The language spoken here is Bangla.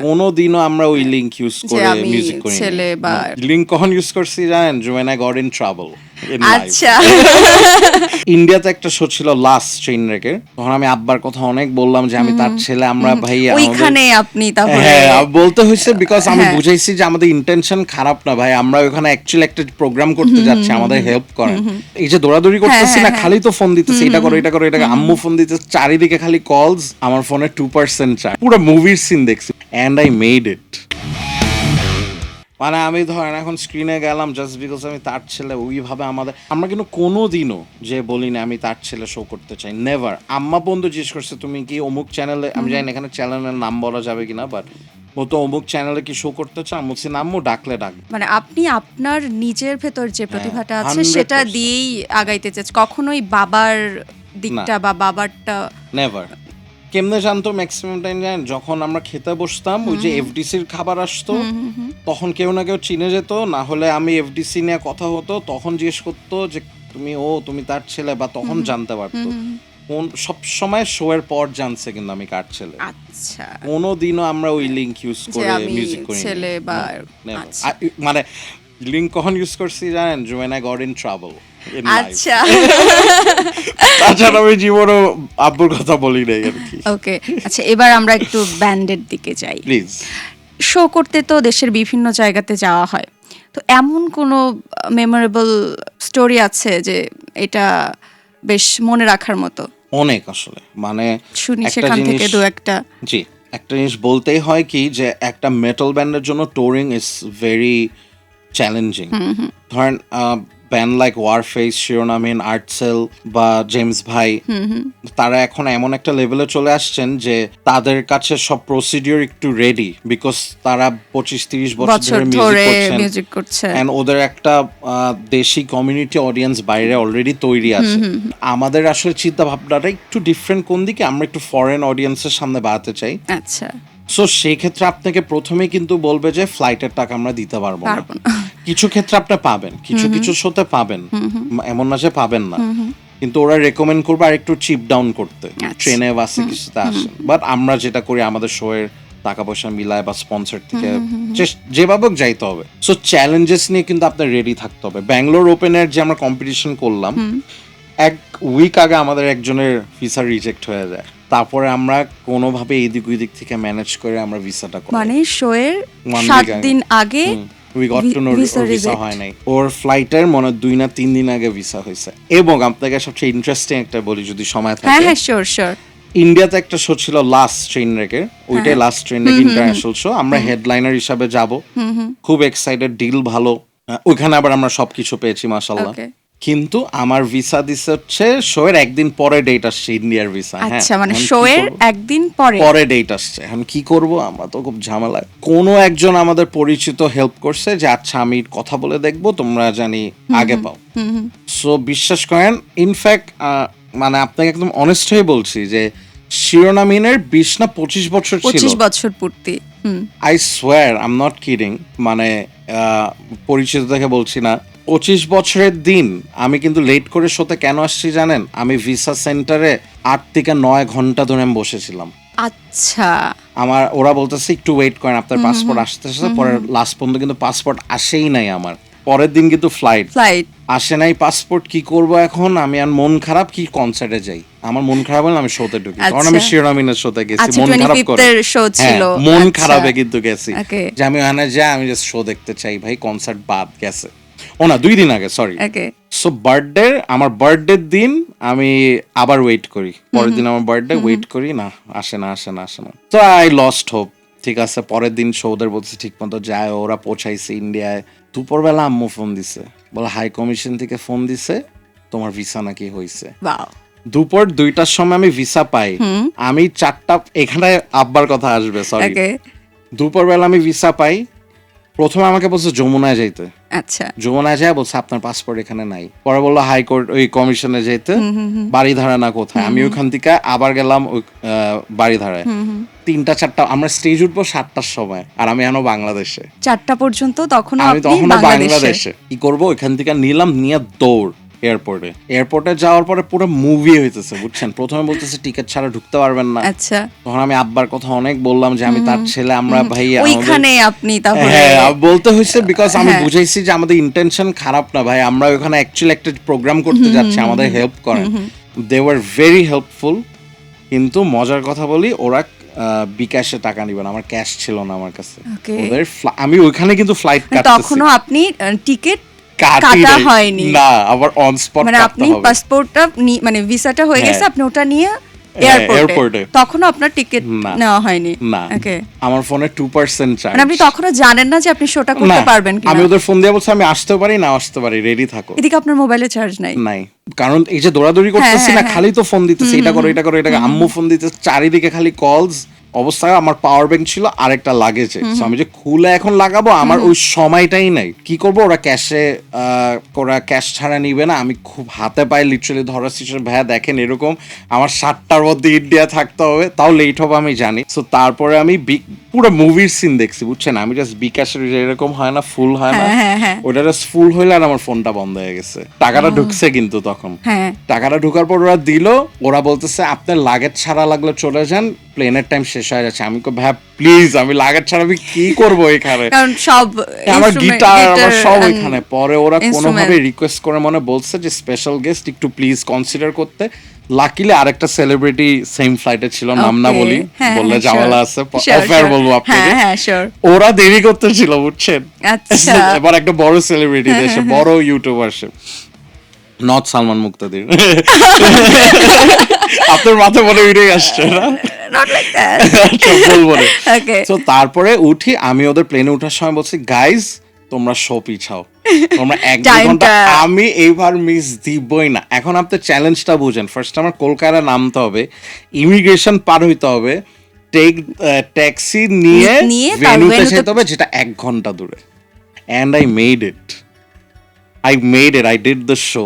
কোনোদিনও আমরা ওই লিঙ্ক ইউজ যে করে আমি মিউজিক করি ছেলে বা লিঙ্ক কখন ইউজ করছি জানেন when I got in trouble in life আচ্ছা ইন্ডিয়াতে একটা শো ছিল লাস্ট ট্রেন রেকে, তখন আমি আব্বার কথা অনেক বললাম যে আমি তার ছেলে, আমরা ভাই ওইখানে আপনি তাহলে হ্যাঁ বলতে হয়েছে বিকজ আমি বুঝাইছি যে আমাদের ইন্টেনশন খারাপ না ভাই, আমরা ওখানে অ্যাকচুয়ালি একটা প্রোগ্রাম করতে যাচ্ছি, আমাদের হেল্প করেন। এই যে দৌড়াদৌড়ি করতেছি না, খালি তো ফোন দিতেছি, এটা করো এটা করো এটা করো, আম্মু ফোন দিতে, চারিদিকে খালি কলস, আমার ফোনে 2% চার্জ, পুরো মুভির সিন দেখছি এন্ড আই মেড ইট। মানে আমি ধরেন এখন স্ক্রিনে গেলাম জাস্ট বিকজ আমি তার ছেলে, ওইভাবে আমরা কিন্তু কোনোদিনও যে বলি না আমি তার ছেলে শো করতে চাই, নেভার। আম্মা বন্ধু জিজ্ঞেস করছে তুমি কি অমুক চ্যানেলে, আমি জানি না এখানে চ্যানেলের নাম বলা যাবে কিনা, বাট ও তো অমুক চ্যানেলে কি শো করতে চান, মুছি নাম্মু ডাকলে ডাক। মানে আপনি আপনার নিজের ভেতর যে প্রতিভাটা আছে 100% সেটা দিয়েই আগাইতে চাচ্ছেন, কখনোই বাবার দিকটা বা বাবারটা নেভার। কেমনে জানতো ম্যাক্সিমাম টাইম জানেন, যখন আমরা খেতে বসতাম ওই যে এফডিসির খাবার আসতো, তখন কেউ না কেউ চিনে যেত, না হলে আমি এফডিসি নিয়ে কথা হতো, তখন জিজ্ঞেস করতো যে তুমি তার ছেলে, বা তখন জানতে পারতো। কোন সব সময় শো এর পর জানছে কিন্তু আমি কার ছেলে। আচ্ছা কোনোদিনও আমরা ওই লিংক ইউজ করে মিউজিক করি ছেলে বা মানে লিংক কখন ইউজ করছি জানেন, when I got in trouble in life। আচ্ছা তাছাড়া আমি জীবনও আব্বুর কথা বলি নাই আর কি। ওকে আচ্ছা, এবার আমরা একটু ব্যান্ডের দিকে যাই। প্লিজ। শো করতে তো দেশের বিভিন্ন জায়গাতে যাওয়া হয়, তো এমন কোনো মেমোরেবল স্টোরি আছে যে এটা বেশ মনে রাখার মতো? অনেক আসলে, মানে শুনি একটা সেখান থেকে জিনিস- দু একটা। জি, একটা জিনিস বলতেই হয় কি যে একটা মেটাল ব্যান্ডের জন্য টোরিং ইজ ভেরি চ্যালেঞ্জিং। ধরেন ব্যান্ড লাইক ওয়ারফেস, শিরোনামহীন, আর্টসেল বা জেমস ভাই, তারা এখন এমন একটা লেভেলে চলে আসছেন যে তাদের কাছে সব প্রসিডিওর একটু রেডি, বিকজ তারা 25-30 বছর ধরে মিউজিক করছে এন্ড ওদের একটা দেশি কমিউনিটি অডিয়েন্স বাইরে অলরেডি তৈরি আছে। আমাদের আসলে চিন্তা ভাবনাটা একটু ডিফারেন্ট, কোন দিকে আমরা একটু ফরেন অডিয়েন্সের সামনে বাড়াতে চাই। আচ্ছা, সো সেই ক্ষেত্রে আপনাকে প্রথমেই কিন্তু বলবে যে ফ্লাইটের টাকা আমরা দিতে পারবো না। কিছু ক্ষেত্রে আপনি পাবেন, কিছু কিছু শোতে পাবেন, এমন না যে পাবেন না, কিন্তু ওরা রেকমেন্ড করবে আর একটু চিপ ডাউন করতে, ট্রেনে বাসে কিছুতে আসেন। বাট আমরা যেটা করি আমাদের শো এর টাকা পয়সা মিলায় বা স্পন্সর থেকে যেভাবে যাইতে হবে। সো চ্যালেঞ্জেস নিয়ে কিন্তু আপনার রেডি থাকতে হবে। ব্যাঙ্গালোর ওপেনের যে আমরা কম্পিটিশন করলাম, এক উইক আগে আমাদের একজনের ভিসা রিজেক্ট হয়ে যায়, তারপরে আমরা কোনোভাবে এইদিক ওইদিক থেকে ম্যানেজ করে আমরা ভিসাটা করি। মানে শোয়ের 7 দিন আগে we got to know visa হয় নাই, ওর ফ্লাইটের মনে 2 না 3 দিন আগে ভিসা হয়েছে। এবং আপনাকে সবচেয়ে ইন্টারেস্টিং একটা বলি যদি সময় থাকে, হ্যাঁ শিওর, ইন্ডিয়াতে একটা শো ছিল লাস্ট ট্রেন রেকে, ওইটাই last train rake international show, আমরা হেডলাইনার হিসাবে যাব, খুব এক্সাইটেড, ডিল ভালো, ওইখানে আবার আমরা সবকিছু পেয়েছি মাশাআল্লাহ। কিন্তু আমার ভিসা দিছে হচ্ছে শো এর একদিন পরে ডেট আসছে, ইন্ডিয়ার ভিসা। আচ্ছা, মানে শো এর একদিন পরে ডেট আসছে। এখন কি করব, আমরা তো খুব ঝামেলায়। কোনো একজন আমাদের পরিচিত হেল্প করছে যে আচ্ছা আমি কথা বলে দেখবো, তোমরা জানি আগে পাও। সো বিশ্বাস করেন, ইনফ্যাক্ট মানে আপনাকে একদম অনেস্ট হয়ে বলছি যে শিরোনামহীনের 20 না 25 বছর ছিল, 25 বছর পূর্তি। I swear I am not kidding, মানে পরিচিত থেকে বলছি না। 25 বছরের দিন আমি কিন্তু লেট করে শোতে কেন আসছি জানেন? আমি ভিসা সেন্টারে 8 থেকে 9 ঘন্টা ধরে আমি বসেছিলাম। আচ্ছা, আমার ওরা বলতেছে একটু ওয়েট করেন, আপনার পাসপোর্ট আসতেছে, পরে লাস্ট পর্যন্ত কিন্তু পাসপোর্ট আসেই নাই আমার। পরের দিন কিন্তু ফ্লাইট আসে নাই, পাসপোর্ট কি করব এখন? আমি আর মন খারাপ, কি কনসার্টে যাই, আমার মন খারাপ হলে আমি শোতে ঢুকি, কারণ আমি শিরোনামহীনের শোতে গেছি, মন খারাপ করে, মন খারাপে কিন্তু গেছি যে আমি ওখানে যাই, আমি জাস্ট শো দেখতে চাই ভাই, কনসার্ট বাদ গেছে। ও না 2 দিন আগে, সরি। সো আমার বার্থডে দিন আমি আবার ওয়েট করি, পরের দিন আমার বার্থডে, ওয়েট করি, না আসে না। তো আই লস্ট হোপ। ঠিক আছে, পরের দিন শোদের বলছে ঠিক মতো যায়, ওরা পৌঁছাইছে ইন্ডিয়ায়। দুপুরবেলা আম্মু ফোন দিছে, বলে হাই কমিশন থেকে ফোন দিছে, তোমার ভিসা নাকি হয়েছে। দুপুর 2টার সময় আমি ভিসা পাই, আমি 4টা, এখানে আব্বার কথা আসবে, সরি। দুপুরবেলা আমি ভিসা পাই, প্রথমে আমাকে বলছে যমুনায় যাইতে। আচ্ছা, যমুনায় যায় বলছে আপনার পাসপোর্ট এখানে নাই। পরে বললো হাইকোর্ট ওই কমিশনে যেতে, বাড়িধারা না কোথায়। আমি ওখান থেকে আবার গেলাম ওই বাড়িধারায়। 3টা-4টা, আমরা স্টেজ উঠবো 7টার সময়, আর আমি এখনো বাংলাদেশে। 4টা পর্যন্ত তখন আমি তখনও বাংলাদেশে। কি করবো, ওইখান থেকে নিলাম, নিয়ে দৌড় এয়ারপোর্টে যাওয়ার পরে পুরো মুভি হইতেছে বুঝছেন, প্রথমে বলতেছে টিকিট ছাড়া ঢুকতে পারবেন না। আচ্ছা, তখন আমি আব্বার কথা অনেক বললাম যে আমি তার ছেলে, আমরা ভাই ওইখানে আপনি তাহলে হ্যাঁ বলতে হয়েছে, বিকজ আমি হ্যাঁ। বুঝাইছি যে আমাদের ইন্টেনশন খারাপ না ভাই, আমরা ওখানে অ্যাকচুয়ালি একটা প্রোগ্রাম করতে যাচ্ছি, আমাদের হেল্প করেন। They were very helpful. কিন্তু মজার কথা বলি, ওরা বিকাশে টাকা নিবে না, আমার ক্যাশ ছিল না আমার কাছে। Okay. ওদের আমি ওইখানে কিন্তু ফ্লাইট কাটতেছি, তখনও আপনি টিকিট কাটি কাটা নাই। হয়নি। না, আবার অন স্পট মানে কাটতে আপনি হবে। পাসপোর্টটা মানে ভিসাটা হয়ে হ্যাঁ। গেছে, আপনি ওটা নিয়ে এয়ারপোর্টে। এয়ারপোর্টে তখনও আপনার টিকিট না। নেওয়া হয়নি। না, ওকে, আমার ফোনে 2% চার্জ। মানে আপনি তখনও জানেন না যে আপনি শোটা করতে পারবেন আমি কিনা। ওদের ফোন দিয়ে বলছি আমি আসতে পারি না আসতে পারি, রেডি থাকো। এদিকে আপনার মোবাইলে চার্জ নাই। নাই, কারণ এই যে দৌড়াদৌড়ি করতেছি না, হ্যাঁ। খালি তো ফোন দিতেছি, এটা করো এটা করো এটা করো, আম্মু ফোন দিতেছে, চারিদিকে খালি কলস অবস্থা। আমার পাওয়ার ব্যাংক ছিল আর একটা লাগেজে, আমি যে খুলে এখন লাগাবো, আমার ওই সময়টাই নাই। কি করব, ওরা ক্যাশ ছাড়া নিবে না। আমি খুব হাতে পায়ে লিটারালি ধরা সিচুয়েশন, ভাইয়া দেখেন এরকম আমার 7টার মধ্যে ইন্ডিয়া থাকতে হবে, তাও লেট হবে আমি জানি। সো তারপরে আমি পুরো মুভির সিন দেখছি বুঝছেন, আমি জাস্ট বিকাশের এরকম হয় না, ফুল হয় না, ওটা জাস্ট ফুল হইলে আর আমার ফোনটা বন্ধ হয়ে গেছে। টাকাটা ঢুকছে কিন্তু তখন, টাকাটা ঢুকার পর ওরা দিল, ওরা বলতেছে আপনার লাগেজ ছাড়া লাগলে চলে যান, প্লেনের টাইম শেষ হয়ে যাচ্ছে। আমি ভাই প্লিজ, আমি লাগেজ ছাড়া আমি কি করবো এখানে, কারণ সব আমার গিটার আমার সব ওইখানে। পরে ওরা কোনোভাবে রিকোয়েস্ট করে মনে বলছে যে স্পেশাল গেস্ট একটু প্লিজ কনসিডার করতে। লাকিলি আরেকটা সেলিব্রিটি সেম ফ্লাইটে ছিল, নাম না বলি, বললে ঝামেলা আছে, অফার বলবো আপনাকে। ওরা দেরি করতেছিল বুঝছেন। এবার একটা বড় সেলিব্রিটি দেশে, বড় ইউটিউবার সে, নট সালমান মুক্তাদির। আপনার মাথায় মনে উঠে আসছে না? বলবো না। তো তারপরে উঠি, আমি ওদের প্লেনে ওঠার সময় বলছি গাইজ তোমরা শো পিছাও, তোমরা 1-2 ঘন্টা, আমি এইবার মিস দিবই না। এখন আপনি চ্যালেঞ্জটা বুঝেন, ফার্স্ট আমার কলকাতা নামতে হবে, ইমিগ্রেশন পার হইতে হবে, ট্যাক্সি নিয়ে ভেন্যুতে যেতে হবে যেটা 1 ঘন্টা দূরে। And I made it, I did the show.